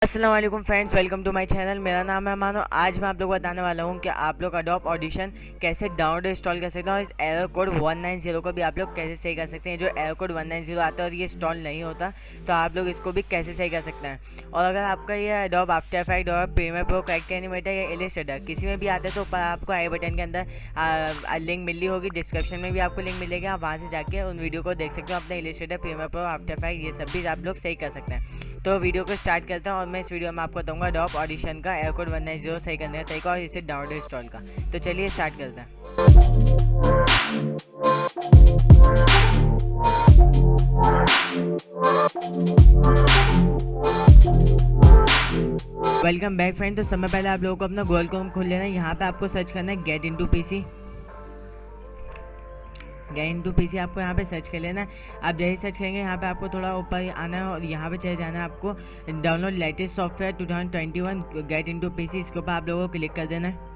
अस्सलाम वालेकुम friends, welcome to my channel. मेरा नाम है मानो। आज मैं आप लोग को बताने वाला हूँ कि आप लोग अडोब ऑडिशन कैसे डाउनलोड इंस्टॉल कर सकते हैं और इस एरर कोड 190 को भी आप लोग कैसे सही कर सकते हैं। जो एरर कोड 190 आता है और ये इंस्टॉल नहीं होता तो आप लोग इसको भी कैसे सही कर सकते हैं। और अगर आपका ये अडोब आफ्टर इफेक्ट और प्रीमियर प्रो, कैरेक्टर एनिमेटर या इलस्ट्रेटर किसी में भी आता है तो ऊपर आपको आई बटन के अंदर लिंक मिली होगी, डिस्क्रिप्शन में भी आपको लिंक मिलेगी। आप वहाँ से जाके उन वीडियो को देख सकते हो। अपने Illustrator, Premiere Pro, After Effect ये सब भी आप लोग सही कर सकते हैं। तो वीडियो को स्टार्ट करते हैं और मैं इस वीडियो में आपको बताऊंगा अडोब ऑडिशन का एरर कोड 190 सही करने का तरीका और इसे डाउनलोड इंस्टॉल का। तो चलिए स्टार्ट करते हैं। Welcome back friend. तो समय पहले आप लोगों को अपना गूगल क्रोम खोल लेना है। यहाँ पे आपको सर्च करना है get into PC. Get into PC आपको यहाँ पे सर्च कर लेना है। आप जैसे सर्च करेंगे यहाँ पे आपको थोड़ा ऊपर आना है और यहाँ पे चले जाना है आपको download latest software 2021 get into PC. इसके ऊपर आप लोगों को क्लिक कर देना है।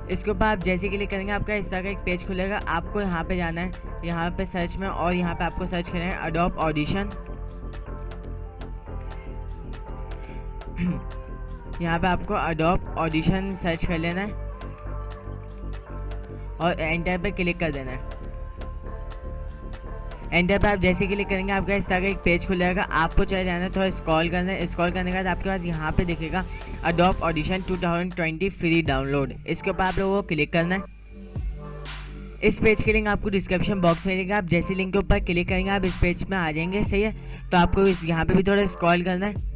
इसके ऊपर आप जैसे क्लिक करेंगे आपका इस तरह का एक पेज खुलेगा। आपको यहाँ पे जाना है, यहाँ पे सर्च में, और यहाँ पे आपको सर्च करना है अडोब ऑडिशन। यहाँ पे आपको अडोब ऑडिशन सर्च कर लेना है और एंटर पे क्लिक कर देना है। एंटर पे आप जैसे क्लिक करेंगे आपका इस तरह का एक पेज खुल जाएगा। आपको चले जाना है, थोड़ा स्क्रॉल करना है। स्क्रॉल करने के बाद आपके पास यहाँ पे दिखेगा अडोब ऑडिशन 2020 फ्री डाउनलोड। इसके ऊपर आप लोगों को क्लिक करना है। इस पेज की लिंक आपको डिस्क्रिप्शन बॉक्स में मिलेगा। आप जैसे लिंक के ऊपर क्लिक करेंगे आप इस पेज में आ जाएंगे। सही है, तो आपको इस यहाँ पे भी थोड़ा स्क्रॉल करना है।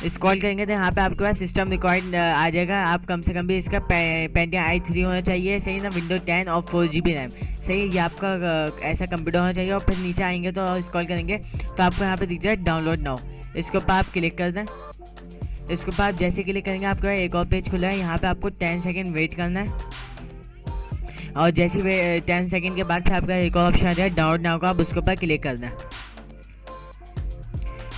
स्क्रॉल करेंगे तो यहाँ पे आपके पास सिस्टम रिक्वायर्ड आ जाएगा। आप कम से कम भी इसका पेंटियम i3 होना चाहिए। सही ना, विंडो 10 और 4GB रैम। सही, ये आपका ऐसा कंप्यूटर होना चाहिए। और फिर नीचे आएंगे तो स्क्रॉल करेंगे तो आपको यहाँ पे दिख जाए डाउनलोड नाउ। इसके ऊपर आप क्लिक कर दें। इसके ऊपर आप जैसे क्लिक करेंगे आपका एक और पेज खुला है। यहाँ पे आपको 10 सेकेंड वेट करना है और जैसे 10 सेकेंड के बाद फिर आपका एक और ऑप्शन आ जाए डाउनलोड नाउ का, आप उसके ऊपर क्लिक कर दें।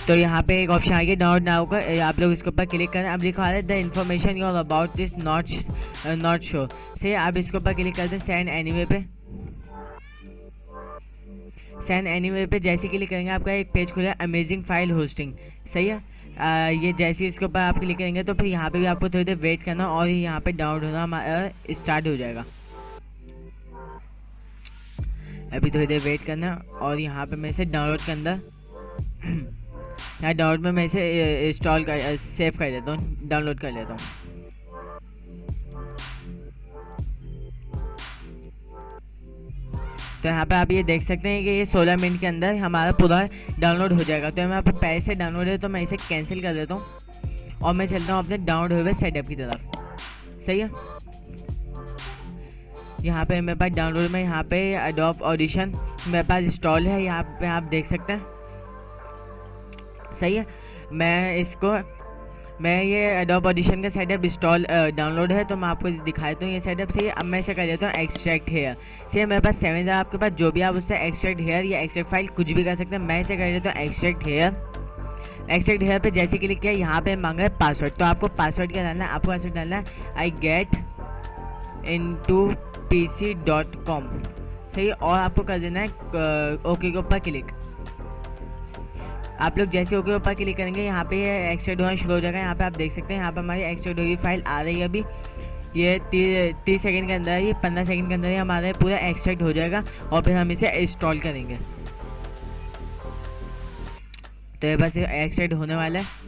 तो यहाँ पे एक ऑप्शन आ गया डाउनलोड नाउ का, आप लोग इसके ऊपर क्लिक करें। अब लिखा है the information you are about this not show. सही, आप इसके ऊपर क्लिक कर दें सेंड एनीवे पे। सेंड एनीवे पे जैसे क्लिक करेंगे आपका एक पेज खुला है अमेजिंग फाइल होस्टिंग। सही है, ये जैसे इसके ऊपर आप क्लिक करेंगे तो फिर यहाँ पे भी आपको थोड़ी देर वेट करना और यहाँ पे डाउनलोड होना हमारा स्टार्ट हो जाएगा। अभी थोड़ी देर वेट करना और यहाँ पे मैं इसे डाउनलोड के अंदर यहाँ डाउनलोड में मैं इसे इंस्टॉल कर सेव कर लेता हूँ, डाउनलोड कर लेता हूँ। तो यहाँ पे आप ये देख सकते हैं कि ये 16 मिनट के अंदर हमारा पूरा डाउनलोड हो जाएगा। तो यहाँ पे पहले से डाउनलोड है तो मैं इसे कैंसिल कर देता हूँ और मैं चलता हूँ अपने डाउनलोड हुए सेटअप की तरफ। सही है, यहाँ पे मेरे पास डाउनलोड में यहाँ पे अडोब ऑडिशन मेरे पास इंस्टॉल है। यहाँ पे आप देख सकते हैं। सही है, मैं ये अडोब ऑडिशन का सेटअप इंस्टॉल डाउनलोड है तो मैं आपको दिखा देता हूँ ये सेटअप। सही है, अब मैं इसे कर देता हूँ एक्सट्रैक्ट हेयर। सही है, मेरे पास 7 आपके पास जो भी आप उससे एक्सट्रैक्ट हेयर या एक्सट्रैक्ट फाइल कुछ भी कर सकते हैं। मैं इसे कर देता हूँ एक्सट्रैक्ट हेयर। एक्सट्रैक्ट हेयर पे जैसे क्लिक किया यहाँ पे मांग रहा है पासवर्ड। तो आपको पासवर्ड क्या डालना है, आपको पासवर्ड डालना है आई गेट इनटू pc.com। सही, और आपको कर देना है ओके के ऊपर क्लिक। आप लोग जैसे ओके ऊपर क्लिक करेंगे यहाँ पे एक्सट्रैक्ट होना शुरू हो जाएगा। यहाँ पे आप देख सकते हैं यहाँ पे हमारी एक्सट्रैक्ट हुई फाइल आ रही है। अभी ये 30 सेकंड के अंदर, ये 15 सेकंड के अंदर ही हमारा पूरा एक्सट्रैक्ट हो जाएगा और फिर हम इसे इंस्टॉल करेंगे। तो ये बस एक्सट्रैक्ट होने वाला है।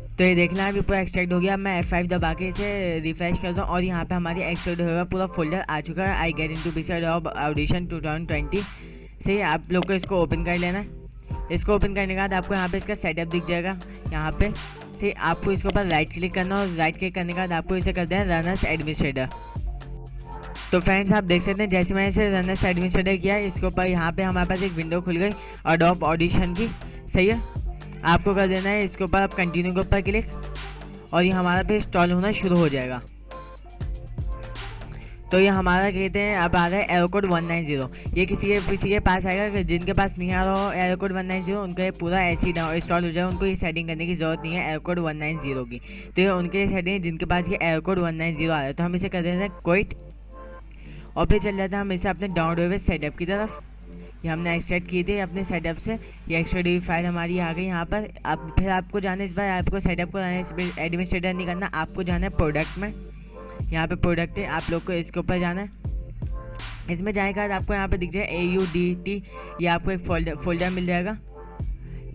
तो ये देखना अभी पूरा एक्सट्रैक्ट हो गया। मैं F5 दबा के इसे रिफ्रेश करता हूँ और यहाँ पे हमारी एक्सट्रैक्ट हुआ पूरा फोल्डर आ चुका है I get into PC Adobe audition 2020। सही, आप लोग को इसको ओपन कर लेना है। इसको ओपन करने के बाद आपको यहाँ पे इसका सेटअप दिख जाएगा। यहाँ पे सही, आपको इसके ऊपर राइट क्लिक करना और राइट क्लिक करने के बाद आपको इसे कर देना रन एज एडमिनिस्ट्रेटर। तो फ्रेंड्स आप देख सकते हैं जैसे मैंने इसे रन एज एडमिनिस्ट्रेटर किया इसके ऊपर यहाँ पे हमारे पास एक विंडो खुल गई अडोब ऑडिशन की। सही है, आपको कर देना है इसके ऊपर आप कंटिन्यू के ऊपर क्लिक और ये हमारा पे इंस्टॉल होना शुरू हो जाएगा। तो ये हमारा कहते हैं अब आ रहा है एरर कोड 190। ये किसी के पास आएगा, जिनके पास नहीं आ रहा हो एरर कोड 190 उनका ये पूरा ऐसे ही इंस्टॉल हो जाएगा। उनको ये सेटिंग करने की ज़रूरत नहीं है एरर कोड 190 की। तो ये उनके सेटिंग जिनके पास ये एरर कोड 190 आ रहा है। तो हम इसे कर देते हैं क्विट और फिर चल जाता है हम इसे अपने डाउनलोड हुए सेटअप की तरफ। ये हमने एक्सट्रैक्ट की थी अपने सेटअप से। ये XODB फाइल हमारी आ गई यहाँ पर। अब फिर आपको जाना है, इस बार आपको सेटअप को जाना है, इस पर एडमिनिस्ट्रेटर नहीं करना, आपको जाना है प्रोडक्ट में। यहाँ पे प्रोडक्ट है, आप लोग को इसके ऊपर जाना है। इसमें जाने के बाद आपको यहाँ पे दिख जाएगा AUDT, ये आपको एक फोल्डर मिल जाएगा।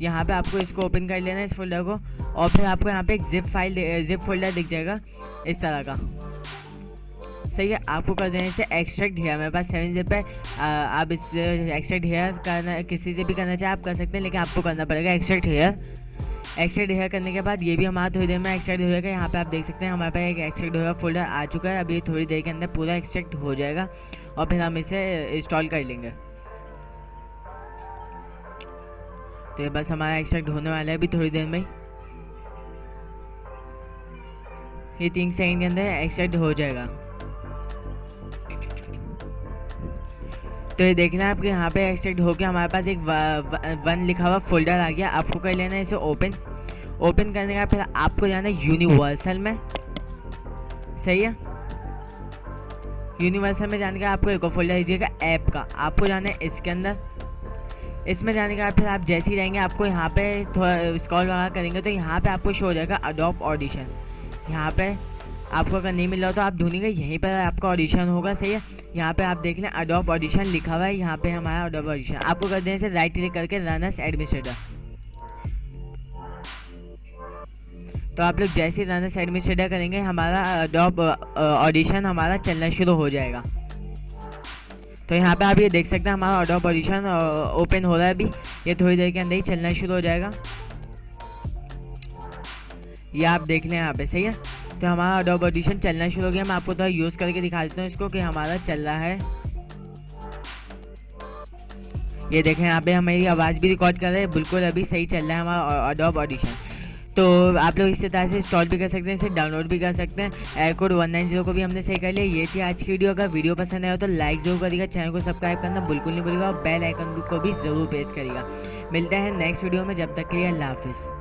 यहाँ पे आपको इसको ओपन कर लेना है, इस फोल्डर को, और फिर आपको यहाँ पे एक जिप फोल्डर दिख जाएगा इस तरह का। सही है, आपको कर देना इसे एक्सट्रैक्ट हेयर। मेरे पास 7 जिप है। आप इस एक्सट्रैक्ट हेयर करना, किसी से भी करना चाहे आप कर सकते हैं, लेकिन आपको करना पड़ेगा एक्सट्रैक्ट हेयर। एक्सट्रैक्ट हेयर करने के बाद ये भी हमारा थोड़ी देर में एक्सट्रैक्ट हो जाएगा। यहाँ पे आप देख सकते हैं हमारे पास एक एक्सट्रैक्ट हेयर फोल्डर आ चुका है। अब ये थोड़ी देर के अंदर पूरा एक्सट्रैक्ट हो जाएगा और फिर हम इसे इंस्टॉल कर लेंगे। तो ये बस हमारा एक्सट्रैक्ट होने वाला है अभी थोड़ी देर में ही। ये 3 सेकंड के अंदर एक्सट्रैक्ट हो जाएगा। तो ये देखना है आपके यहाँ पे एक्सट्रैक्ट होकर हमारे पास एक 1 लिखा हुआ फोल्डर आ गया। आपको कर लेना है इसे ओपन करने का, फिर आपको जाना है यूनिवर्सल में। सही है, यूनिवर्सल में जाने का आपको एक और फोल्डर दीजिएगा ऐप का, आपको जाना है इसके अंदर। इसमें जाने के बाद फिर आप जैसे ही रहेंगे, आपको यहाँ पे थोड़ा स्क्रॉल वगैरह करेंगे तो यहाँ पे आपको शो हो जाएगा अडोब ऑडिशन। यहाँ पे आपको अगर नहीं मिल रहा तो आप ढूंढेंगे, यहीं पर आपका ऑडिशन होगा। सही है, यहाँ पे आप देख लें अडोब ऑडिशन लिखा हुआ है, यहाँ पे हमारा अडोब ऑडिशन। आपको कर देने से राइट क्लिक करके रन एज एडमिनिस्ट्रेटर। तो आप लोग जैसे ही रन एज एडमिनिस्ट्रेटर करेंगे, हमारा अडोब ऑडिशन हमारा चलना शुरू हो जाएगा। तो यहाँ पे आप ये देख सकते हैं हमारा अडोब ऑडिशन ओपन हो रहा है अभी। ये थोड़ी देर के अंदर ही चलना शुरू हो जाएगा, ये आप देख लें यहाँ पे। सही है, तो हमारा अडोब ऑडिशन चलना शुरू हो गया। मैं आपको थोड़ा यूज़ करके दिखा देता हूँ इसको कि हमारा चल रहा है। ये देखें यहाँ पे हमारी आवाज़ भी रिकॉर्ड कर रहे हैं, बिल्कुल अभी सही चल रहा है हमारा अडोब ऑडिशन। तो आप लोग इस तरह से इंस्टॉल भी कर सकते हैं, इसे डाउनलोड भी कर सकते हैं। एयरकोड 190 को भी हमने सही कर लिया। ये थी आज की वीडियो। अगर वीडियो पसंद आया तो लाइक जरूर करिएगा, चैनल को सब्सक्राइब करना बिल्कुल नहीं भूलिएगा और बेल आइकन को भी ज़रूर प्रेस करिएगा। मिलते हैं नेक्स्ट वीडियो में, जब तक के लिए अल्लाह हाफिज़।